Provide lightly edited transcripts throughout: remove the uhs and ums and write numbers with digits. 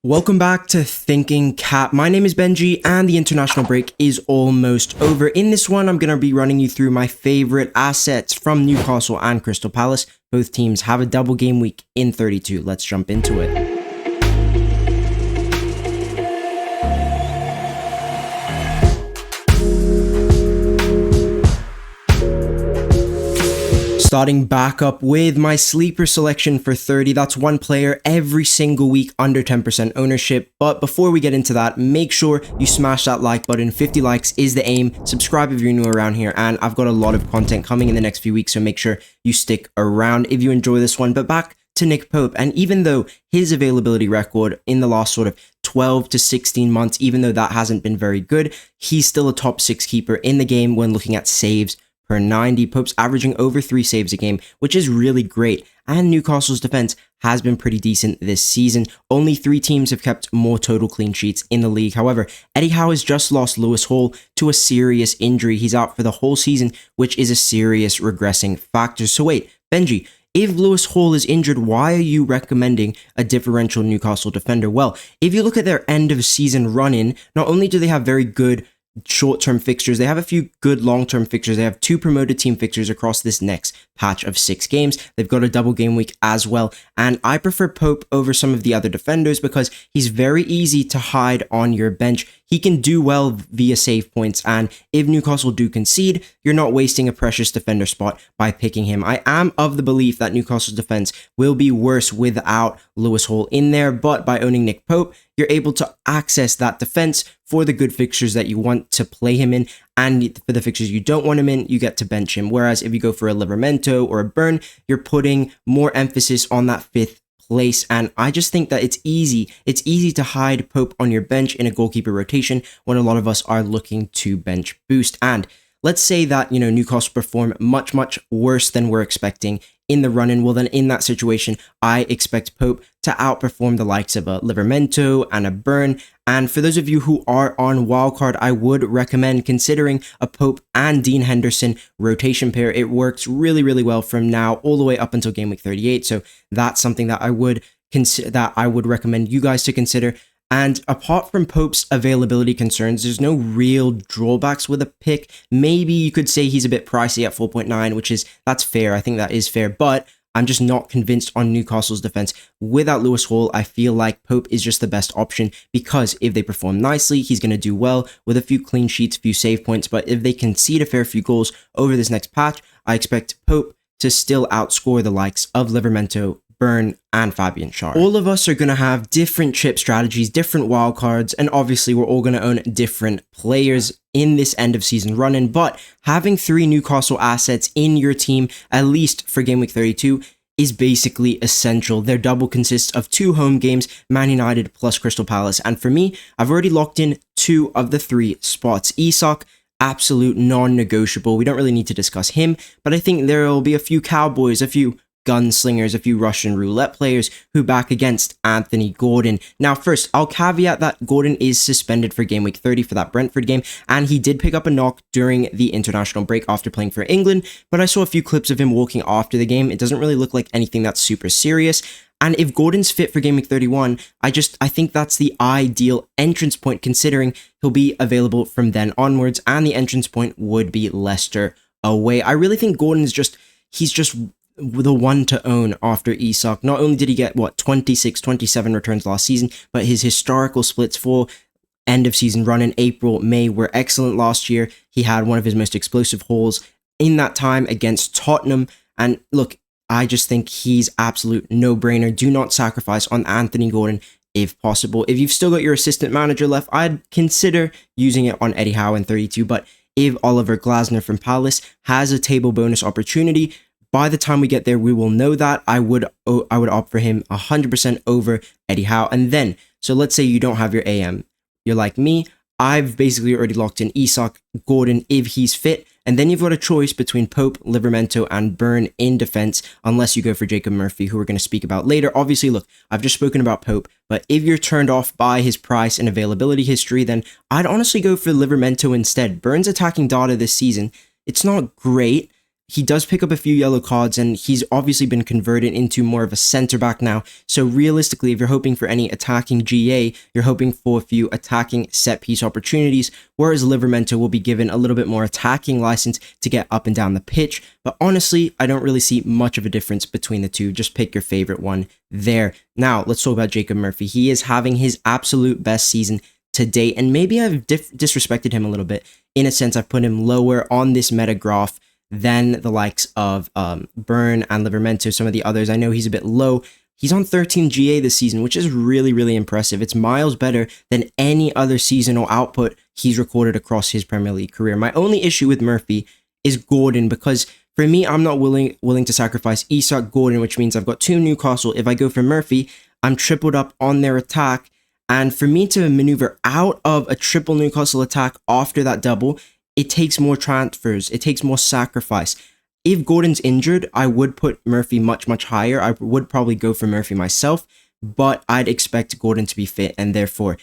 Welcome back to Thinking Cap. My name is Benji and the international break is almost over. In this one, I'm going to be running you through my favorite assets from Newcastle and Crystal Palace. Both teams have a double game week in 32. Let's jump into it. Starting back up with my sleeper selection for 30. That's one player every single week under 10% ownership. But before we get into that, make sure you smash that like button. 50 likes is the aim. Subscribe if you're new around here. And I've got a lot of content coming in the next few weeks, so make sure you stick around if you enjoy this one. But back to Nick Pope. And even though his availability record in the last sort of 12 to 16 months, even though that hasn't been very good, he's still a top 6 keeper in the game when looking at saves per 90. Pope's averaging over 3 saves a game, which is really great. And Newcastle's defense has been pretty decent this season. Only 3 teams have kept more total clean sheets in the league. However, Eddie Howe has just lost Lewis Hall to a serious injury. He's out for the whole season, which is a serious regressing factor. So wait, Benji, if Lewis Hall is injured, why are you recommending a differential Newcastle defender? Well, if you look at their end of season run-in, not only do they have very good short-term fixtures, they have a few good long-term fixtures. They have 2 promoted team fixtures across this next patch of 6 games. They've got a double game week as well. And I prefer Pope over some of the other defenders because he's very easy to hide on your bench. He can do well via save points. And if Newcastle do concede, you're not wasting a precious defender spot by picking him. I am of the belief that Newcastle's defense will be worse without Lewis Hall in there. But by owning Nick Pope, you're able to access that defense for the good fixtures that you want to play him in, and for the fixtures you don't want him in, you get to bench him. Whereas if you go for a Livermento or a Burn, you're putting more emphasis on that 5th place. And I just think that it's easy to hide Pope on your bench in a goalkeeper rotation when a lot of us are looking to bench boost. And let's say that, Newcastle perform much worse than we're expecting in the run-in. Well, then in that situation, I expect Pope to outperform the likes of a Livermento and a Burn. And for those of you who are on wildcard, I would recommend considering a Pope and Dean Henderson rotation pair. It works really well from now all the way up until game week 38. So that's something that I would recommend you guys to consider. And apart from Pope's availability concerns, there's no real drawbacks with a pick. Maybe you could say he's a bit pricey at 4.9, that's fair. I think that is fair, but I'm just not convinced on Newcastle's defense. Without Lewis Hall, I feel like Pope is just the best option because if they perform nicely, he's going to do well with a few clean sheets, a few save points. But if they concede a fair few goals over this next patch, I expect Pope to still outscore the likes of Livermento, Burn, and Fabian Schär. All of us are going to have different chip strategies, different wildcards, and obviously we're all going to own different players in this end of season run-in, but having 3 Newcastle assets in your team, at least for game week 32, is basically essential. Their double consists of 2 home games, Man United plus Crystal Palace, and for me, I've already locked in 2 of the 3 spots. Isak, absolute non-negotiable. We don't really need to discuss him, but I think there will be a few Cowboys, a few gunslingers, a few Russian roulette players who back against Anthony Gordon. Now, first, I'll caveat that Gordon is suspended for game week 30 for that Brentford game, and he did pick up a knock during the international break after playing for England, but I saw a few clips of him walking after the game. It doesn't really look like anything that's super serious. And if Gordon's fit for game week 31, I think that's the ideal entrance point, considering he'll be available from then onwards, and the entrance point would be Leicester away. I really think Gordon is he's just the one to own after Isak. Not only did he get 26, 27 returns last season, but his historical splits for end of season run in April, May were excellent last year. He had one of his most explosive hauls in that time against Tottenham. And look, I just think he's absolute no-brainer. Do not sacrifice on Anthony Gordon if possible. If you've still got your assistant manager left, I'd consider using it on Eddie Howe in 32. But if Oliver Glasner from Palace has a table bonus opportunity, by the time we get there, we will know that. I would opt for him 100% over Eddie Howe. And then, so let's say you don't have your AM. You're like me. I've basically already locked in Isak, Gordon, if he's fit. And then you've got a choice between Pope, Livermento, and Burn in defense, unless you go for Jacob Murphy, who we're going to speak about later. Obviously, look, I've just spoken about Pope, but if you're turned off by his price and availability history, then I'd honestly go for Livermento instead. Burn's attacking data this season, it's not great. he does pick up a few yellow cards, and he's obviously been converted into more of a center back now. So realistically, if you're hoping for any attacking GA, you're hoping for a few attacking set piece opportunities, whereas Livramento will be given a little bit more attacking license to get up and down the pitch. But honestly, I don't really see much of a difference between the two. Just pick your favorite one there. Now, let's talk about Jacob Murphy. He is having his absolute best season to date, and maybe I've disrespected him a little bit. In a sense, I've put him lower on this meta graph than the likes of Burn and Livramento, some of the others. I know he's a bit low. He's on 13 GA this season, which is really, really impressive. It's miles better than any other seasonal output he's recorded across his Premier League career. My only issue with Murphy is Gordon, because for me, I'm not willing to sacrifice Isak Gordon, which means I've got 2 Newcastle. If I go for Murphy, I'm tripled up on their attack. And for me to maneuver out of a triple Newcastle attack after that double, it takes more transfers. It takes more sacrifice. If Gordon's injured, I would put Murphy much, much higher. I would probably go for Murphy myself, but I'd expect Gordon to be fit, and therefore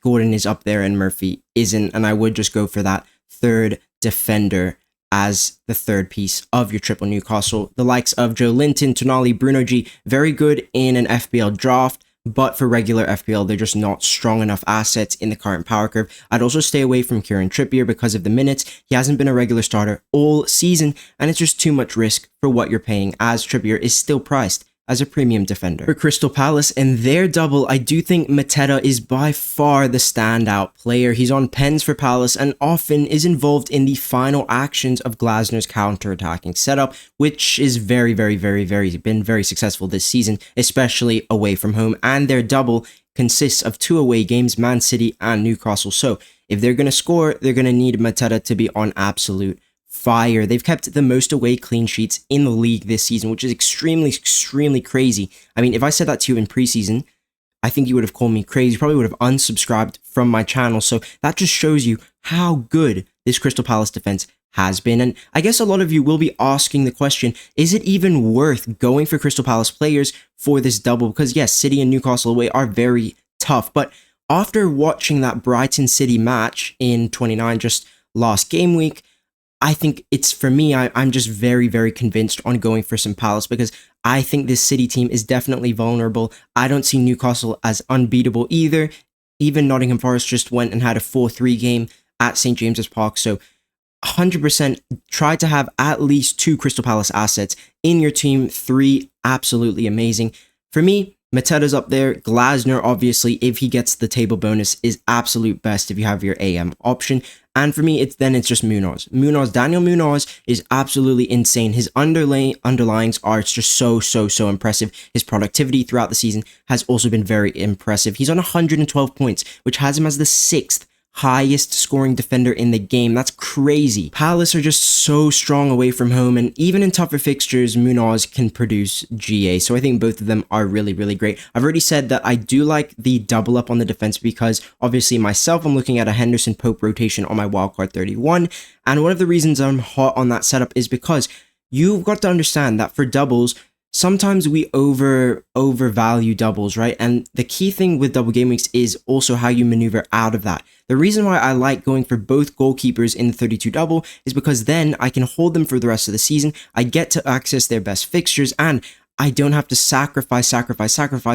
Gordon is up there and Murphy isn't, and I would just go for that third defender as the third piece of your triple Newcastle. The likes of Joe Linton, Tonali, Bruno G, very good in an FPL draft, but for regular FPL, they're just not strong enough assets in the current power curve. I'd also stay away from Kieran Trippier because of the minutes. He hasn't been a regular starter all season, and it's just too much risk for what you're paying, as Trippier is still priced as a premium defender. For Crystal Palace and their double, I do think Mateta is by far the standout player. He's on pens for Palace and often is involved in the final actions of Glasner's counter-attacking setup, which is been very successful this season, especially away from home. And their double consists of 2 away games, Man City and Newcastle. So if they're going to score, they're going to need Mateta to be on absolute fire. They've kept the most away clean sheets in the league this season, which is extremely crazy. I mean, if I said that to you in preseason, I think you would have called me crazy. You probably would have unsubscribed from my channel. So that just shows you how good this Crystal Palace defense has been. And I guess a lot of you will be asking the question, is it even worth going for Crystal Palace players for this double? Because yes, City and Newcastle away are very tough, but after watching that Brighton City match in 29, just last game week, I think it's, for me, I'm just very convinced on going for some Palace, because I think this City team is definitely vulnerable. I don't see Newcastle as unbeatable either. Even Nottingham Forest just went and had a 4-3 game at St. James's Park. So 100% try to have at least 2 Crystal Palace assets in your team. 3, absolutely amazing. For me, Mateta's up there. Glasner, obviously, if he gets the table bonus, is absolute best if you have your AM option. And for me, it's just Munoz. Daniel Munoz is absolutely insane. His underlyings are just so impressive. His productivity throughout the season has also been very impressive. He's on 112 points, which has him as the 6th highest scoring defender in the game. That's crazy. Palace are just so strong away from home, and even in tougher fixtures, Munoz can produce GA. So I think both of them are really great. I've already said that I do like the double up on the defense, because obviously myself, I'm looking at a Henderson Pope rotation on my wildcard 31, and one of the reasons I'm hot on that setup is because you've got to understand that for doubles, sometimes we overvalue doubles, right? And the key thing with double game weeks is also how you maneuver out of that. The reason why I like going for both goalkeepers in the 32 double is because then I can hold them for the rest of the season. I get to access their best fixtures, and I don't have to sacrifice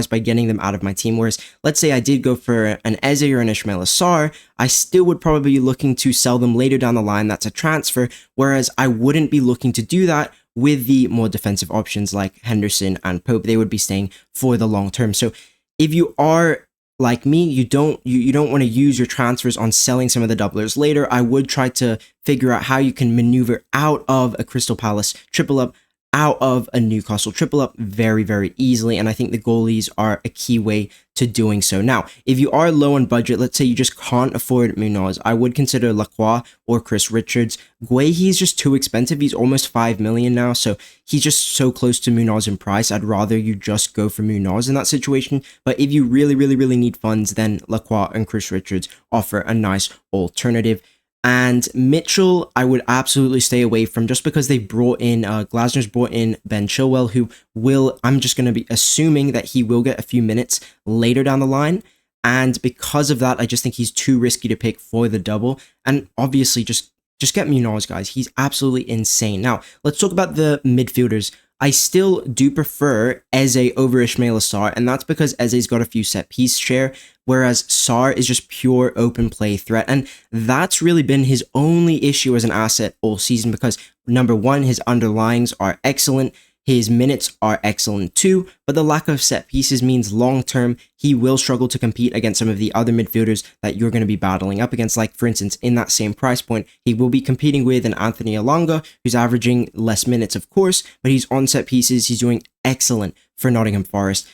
by getting them out of my team. Whereas, let's say I did go for an Eze or an Ismail Assar, I still would probably be looking to sell them later down the line. That's a transfer. Whereas I wouldn't be looking to do that with the more defensive options like Henderson and Pope. They would be staying for the long term. So if you are like me, you don't want to use your transfers on selling some of the doublers later, I would try to figure out how you can maneuver out of a Crystal Palace triple up, out of a Newcastle triple up very easily, and I think the goalies are a key way to doing so. Now, if you are low on budget, let's say you just can't afford Munoz, I would consider Lacroix or Chris Richards. Guehi is just too expensive. He's almost 5 million now, so he's just so close to Munoz in price. I'd rather you just go for Munoz in that situation, but if you really need funds, then Lacroix and Chris Richards offer a nice alternative. And Mitchell, I would absolutely stay away from, just because they brought in, Glasner's brought in Ben Chilwell, who I'm just going to be assuming that he will get a few minutes later down the line. And because of that, I just think he's too risky to pick for the double. And obviously, just just get Munoz, guys. He's absolutely insane. Now, let's talk about the midfielders. I still do prefer Eze over Ismaila Sarr, and that's because Eze's got a few set piece share, whereas Sarr is just pure open play threat, and that's really been his only issue as an asset all season because, number one, his underlyings are excellent, his minutes are excellent too, but the lack of set pieces means long-term, he will struggle to compete against some of the other midfielders that you're going to be battling up against. Like, for instance, in that same price point, he will be competing with an Anthony Elanga, who's averaging less minutes, of course, but he's on set pieces, he's doing excellent for Nottingham Forest.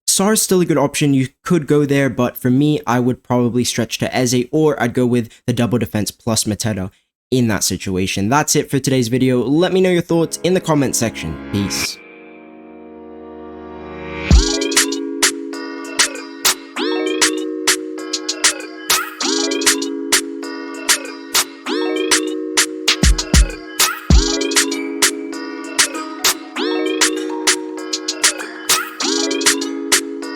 Sarr's still a good option, you could go there, but for me, I would probably stretch to Eze, or I'd go with the double defense plus Mateta in that situation. That's it for today's video. Let me know your thoughts in the comment section. Peace.